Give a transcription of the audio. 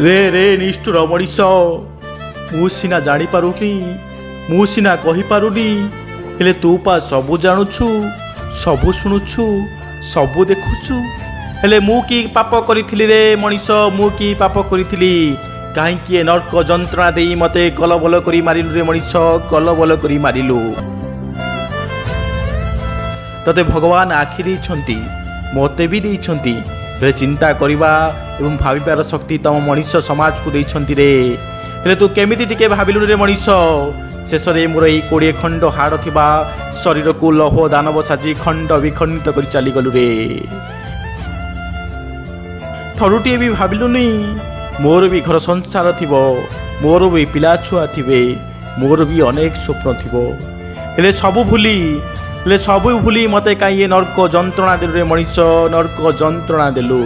ରେ ରେ ନିଷ୍ଠୁର ମଣିଷ, ମୁଁ ସିନା ଜାଣିପାରୁନି, ମୁଁ ସିନା କହିପାରୁନି, ହେଲେ ତୁ ପା ସବୁ ଜାଣୁଛୁ, ସବୁ ଶୁଣୁଛୁ, ସବୁ ଦେଖୁଛୁ। ହେଲେ ମୁଁ କି ପାପ କରିଥିଲି ରେ ମଣିଷ, ମୁଁ କି ପାପ କରିଥିଲି? କାହିଁକି ଏ ନର୍କ ଯନ୍ତ୍ରଣା ଦେଇ ମୋତେ କଲବଲ କରି ମାରିଲୁ ରେ ମଣିଷ, କଲବଲ କରି ମାରିଲୁ। ତତେ ଭଗବାନ ଆଖି ଦେଇଛନ୍ତି, ମୋତେ ବି ଦେଇଛନ୍ତି, ହେଲେ ଚିନ୍ତା କରିବା ଏବଂ ଭାବିବାର ଶକ୍ତି ତମ ମଣିଷ ସମାଜକୁ ଦେଇଛନ୍ତି ରେ। ହେଲେ ତୁ କେମିତି ଟିକେ ଭାବିଲୁ ରେ ମଣିଷ? ଶେଷରେ ମୋର ଏଇ 20 ଖଣ୍ଡ ହାଡ଼ ଥିବା ଶରୀରକୁ ଲୌହ ଦାନବ ସାଜି ଖଣ୍ଡ ବିଖଣ୍ଡିତ କରି ଚାଲିଗଲୁ ରେ। ଥରୁଟିଏ ବି ଭାବିଲୁନି ମୋର ବି ଘର ସଂସାର ଥିବ, ମୋର ବି ପିଲାଛୁଆ ଥିବେ, ମୋର ବି ଅନେକ ସ୍ୱପ୍ନ ଥିବ। ହେଲେ ସବୁ ଭୁଲି ମୋତେ କାହିଁ ଏ ନର୍କ ଯନ୍ତ୍ରଣା ଦେଲୁ ରେ ମଣିଷ, ନର୍କ ଯନ୍ତ୍ରଣା ଦେଲୁ।